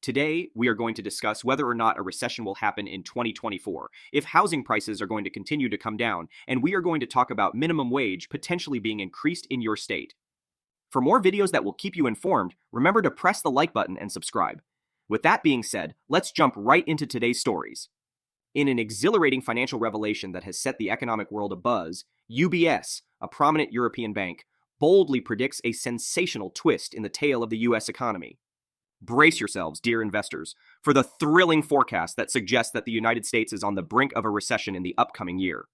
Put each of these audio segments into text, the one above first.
Today, we are going to discuss whether or not a recession will happen in 2024, if housing prices are going to continue to come down, and we are going to talk about minimum wage potentially being increased in your state. For more videos that will keep you informed, remember to press the like button and subscribe. With that being said, let's jump right into today's stories. In an exhilarating financial revelation that has set the economic world abuzz, UBS, a prominent European bank, boldly predicts a sensational twist in the tale of the US economy. Brace yourselves, dear investors, for the thrilling forecast that suggests that the United States is on the brink of a recession in the upcoming year.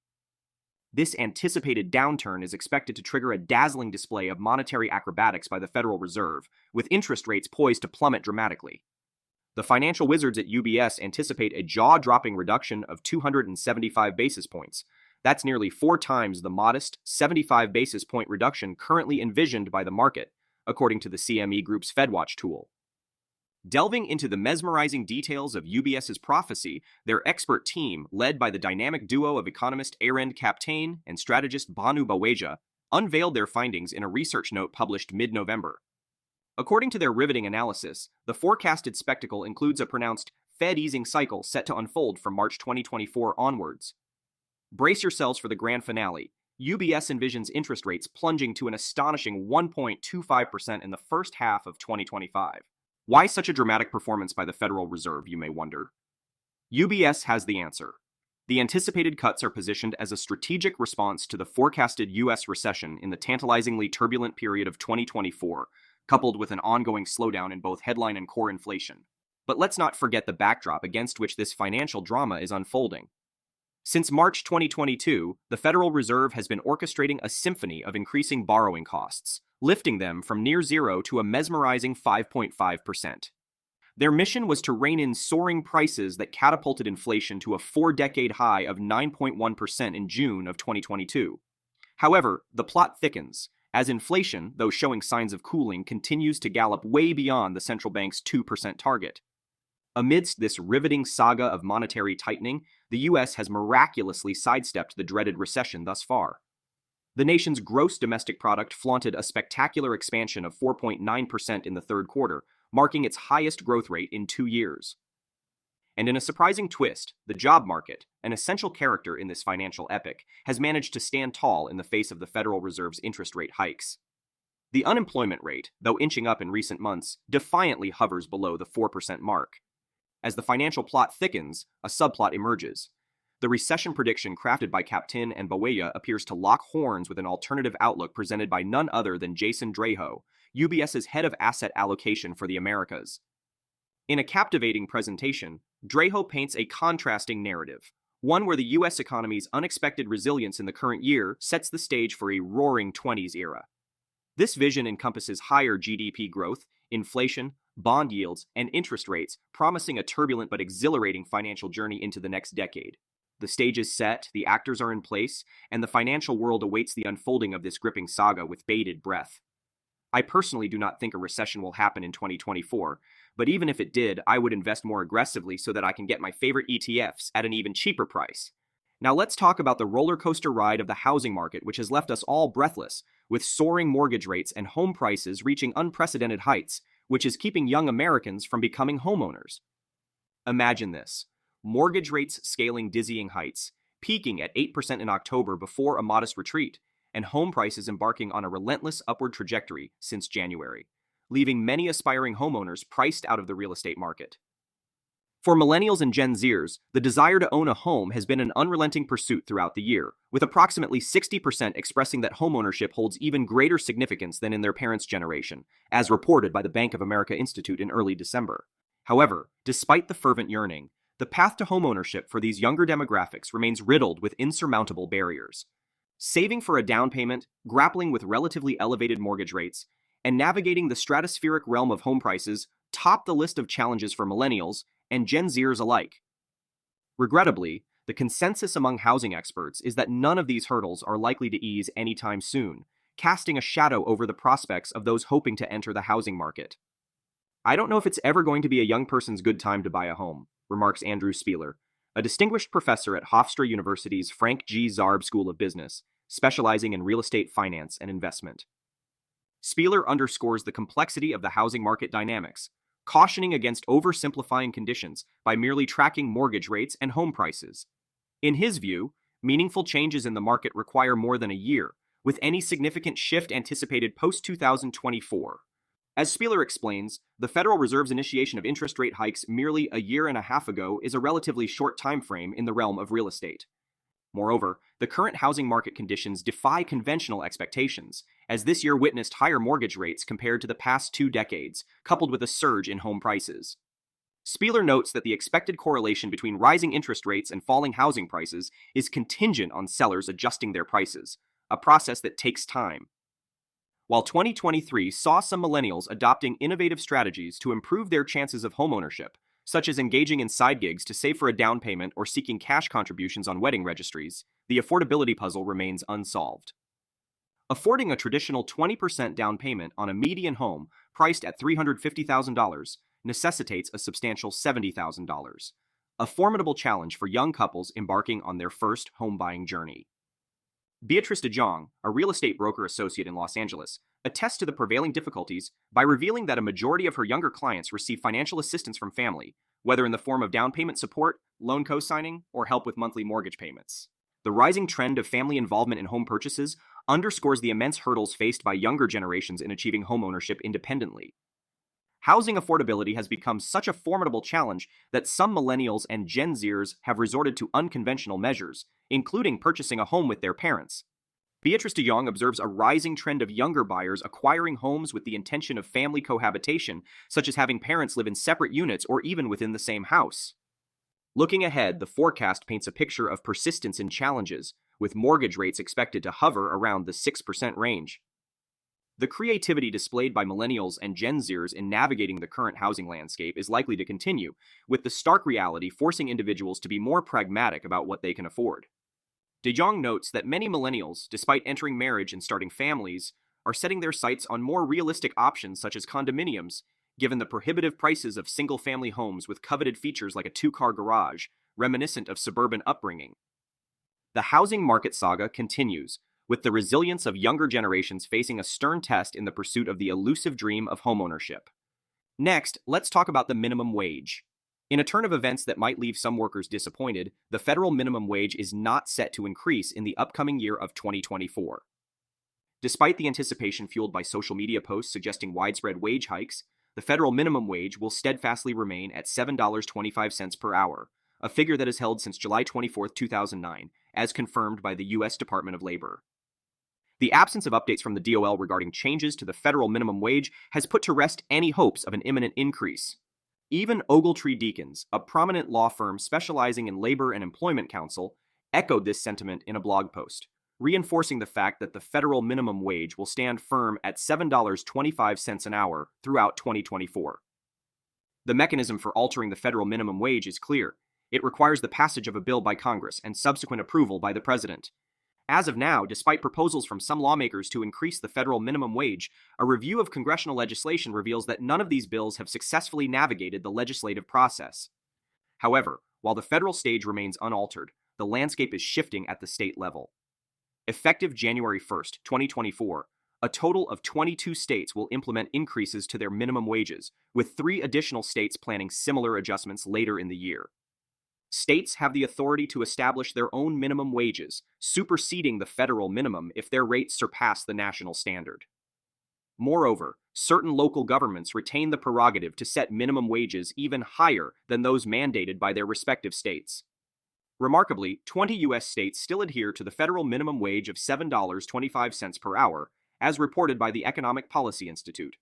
This anticipated downturn is expected to trigger a dazzling display of monetary acrobatics by the Federal Reserve, with interest rates poised to plummet dramatically. The financial wizards at UBS anticipate a jaw-dropping reduction of 275 basis points. That's nearly 4 times the modest 75 basis point reduction currently envisioned by the market, according to the CME Group's FedWatch tool. Delving into the mesmerizing details of UBS's prophecy, their expert team, led by the dynamic duo of economist Arend Kaptein and strategist Banu Baweja, unveiled their findings in a research note published mid-November. According to their riveting analysis, the forecasted spectacle includes a pronounced Fed easing cycle set to unfold from March 2024 onwards. Brace yourselves for the grand finale. UBS envisions interest rates plunging to an astonishing 1.25% in the first half of 2025. Why such a dramatic performance by the Federal Reserve, you may wonder? UBS has the answer. The anticipated cuts are positioned as a strategic response to the forecasted U.S. recession in the tantalizingly turbulent period of 2024, coupled with an ongoing slowdown in both headline and core inflation. But let's not forget the backdrop against which this financial drama is unfolding. Since March 2022, the Federal Reserve has been orchestrating a symphony of increasing borrowing costs, lifting them from near zero to a mesmerizing 5.5%. Their mission was to rein in soaring prices that catapulted inflation to a 4-decade high of 9.1% in June of 2022. However, the plot thickens, as inflation, though showing signs of cooling, continues to gallop way beyond the central bank's 2% target. Amidst this riveting saga of monetary tightening, the U.S. has miraculously sidestepped the dreaded recession thus far. The nation's gross domestic product flaunted a spectacular expansion of 4.9% in the third quarter, marking its highest growth rate in 2 years. And in a surprising twist, the job market, an essential character in this financial epic, has managed to stand tall in the face of the Federal Reserve's interest rate hikes. The unemployment rate, though inching up in recent months, defiantly hovers below the 4% mark. As the financial plot thickens, a subplot emerges. The recession prediction crafted by Kaptein and Baweja appears to lock horns with an alternative outlook presented by none other than Jason Draho, UBS's head of asset allocation for the Americas. In a captivating presentation, Draho paints a contrasting narrative, one where the U.S. economy's unexpected resilience in the current year sets the stage for a roaring 20s era. This vision encompasses higher GDP growth, inflation, bond yields, and interest rates, promising a turbulent but exhilarating financial journey into the next decade. The stage is set, the actors are in place, and the financial world awaits the unfolding of this gripping saga with bated breath. I personally do not think a recession will happen in 2024, but even if it did, I would invest more aggressively so that I can get my favorite ETFs at an even cheaper price. Now let's talk about the roller coaster ride of the housing market, which has left us all breathless, with soaring mortgage rates and home prices reaching unprecedented heights, which is keeping young Americans from becoming homeowners. Imagine this. Mortgage rates scaling dizzying heights, peaking at 8% in October before a modest retreat, and home prices embarking on a relentless upward trajectory since January, leaving many aspiring homeowners priced out of the real estate market. For millennials and Gen Zers, the desire to own a home has been an unrelenting pursuit throughout the year, with approximately 60% expressing that homeownership holds even greater significance than in their parents' generation, as reported by the Bank of America Institute in early December. However, despite the fervent yearning, the path to homeownership for these younger demographics remains riddled with insurmountable barriers. Saving for a down payment, grappling with relatively elevated mortgage rates, and navigating the stratospheric realm of home prices top the list of challenges for millennials and Gen Zers alike. Regrettably, the consensus among housing experts is that none of these hurdles are likely to ease anytime soon, casting a shadow over the prospects of those hoping to enter the housing market. I don't know if it's ever going to be a young person's good time to buy a home, remarks Andrew Spieler, a distinguished professor at Hofstra University's Frank G. Zarb School of Business, specializing in real estate finance and investment. Spieler underscores the complexity of the housing market dynamics, cautioning against oversimplifying conditions by merely tracking mortgage rates and home prices. In his view, meaningful changes in the market require more than a year, with any significant shift anticipated post-2024. As Spieler explains, the Federal Reserve's initiation of interest rate hikes merely a year and a half ago is a relatively short time frame in the realm of real estate. Moreover, the current housing market conditions defy conventional expectations, as this year witnessed higher mortgage rates compared to the past 2 decades, coupled with a surge in home prices. Spieler notes that the expected correlation between rising interest rates and falling housing prices is contingent on sellers adjusting their prices, a process that takes time. While 2023 saw some millennials adopting innovative strategies to improve their chances of homeownership, such as engaging in side gigs to save for a down payment or seeking cash contributions on wedding registries, the affordability puzzle remains unsolved. Affording a traditional 20% down payment on a median home priced at $350,000 necessitates a substantial $70,000, a formidable challenge for young couples embarking on their first home buying journey. Beatrice DeJong, a real estate broker associate in Los Angeles, attests to the prevailing difficulties by revealing that a majority of her younger clients receive financial assistance from family, whether in the form of down payment support, loan co-signing, or help with monthly mortgage payments. The rising trend of family involvement in home purchases underscores the immense hurdles faced by younger generations in achieving home ownership independently. Housing affordability has become such a formidable challenge that some millennials and Gen Zers have resorted to unconventional measures, including purchasing a home with their parents. Beatrice DeJong observes a rising trend of younger buyers acquiring homes with the intention of family cohabitation, such as having parents live in separate units or even within the same house. Looking ahead, the forecast paints a picture of persistence in challenges, with mortgage rates expected to hover around the 6% range. The creativity displayed by millennials and Gen Zers in navigating the current housing landscape is likely to continue, with the stark reality forcing individuals to be more pragmatic about what they can afford. DeJong notes that many millennials, despite entering marriage and starting families, are setting their sights on more realistic options such as condominiums, given the prohibitive prices of single-family homes with coveted features like a 2-car garage, reminiscent of suburban upbringing. The housing market saga continues, with the resilience of younger generations facing a stern test in the pursuit of the elusive dream of homeownership. Next, let's talk about the minimum wage. In a turn of events that might leave some workers disappointed, the federal minimum wage is not set to increase in the upcoming year of 2024. Despite the anticipation fueled by social media posts suggesting widespread wage hikes, the federal minimum wage will steadfastly remain at $7.25 per hour, a figure that has held since July 24, 2009, as confirmed by the U.S. Department of Labor. The absence of updates from the DOL regarding changes to the federal minimum wage has put to rest any hopes of an imminent increase. Even Ogletree Deakins, a prominent law firm specializing in labor and employment counsel, echoed this sentiment in a blog post, reinforcing the fact that the federal minimum wage will stand firm at $7.25 an hour throughout 2024. The mechanism for altering the federal minimum wage is clear. It requires the passage of a bill by Congress and subsequent approval by the President. As of now, despite proposals from some lawmakers to increase the federal minimum wage, a review of congressional legislation reveals that none of these bills have successfully navigated the legislative process. However, while the federal stage remains unaltered, the landscape is shifting at the state level. Effective January 1, 2024, a total of 22 states will implement increases to their minimum wages, with 3 additional states planning similar adjustments later in the year. States have the authority to establish their own minimum wages, superseding the federal minimum if their rates surpass the national standard. Moreover, certain local governments retain the prerogative to set minimum wages even higher than those mandated by their respective states. Remarkably, 20 U.S. states still adhere to the federal minimum wage of $7.25 per hour, as reported by the Economic Policy Institute.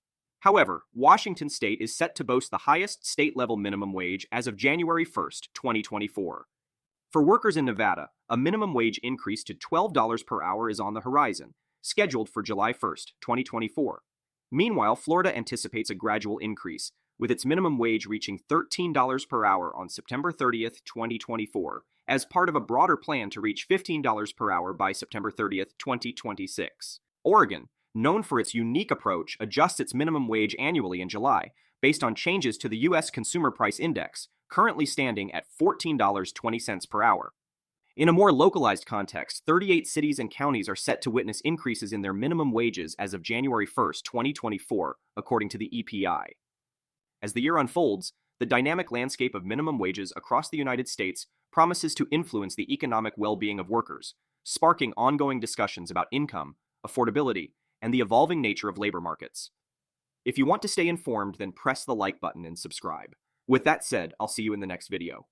However, Washington state is set to boast the highest state-level minimum wage as of January 1, 2024. For workers in Nevada, a minimum wage increase to $12 per hour is on the horizon, scheduled for July 1, 2024. Meanwhile, Florida anticipates a gradual increase, with its minimum wage reaching $13 per hour on September 30, 2024, as part of a broader plan to reach $15 per hour by September 30, 2026. Oregon, known for its unique approach, adjusts its minimum wage annually in July, based on changes to the U.S. Consumer Price Index, currently standing at $14.20 per hour. In a more localized context, 38 cities and counties are set to witness increases in their minimum wages as of January 1, 2024, according to the EPI. As the year unfolds, the dynamic landscape of minimum wages across the United States promises to influence the economic well-being of workers, sparking ongoing discussions about income, affordability, and the evolving nature of labor markets. If you want to stay informed, then press the like button and subscribe. With that said, I'll see you in the next video.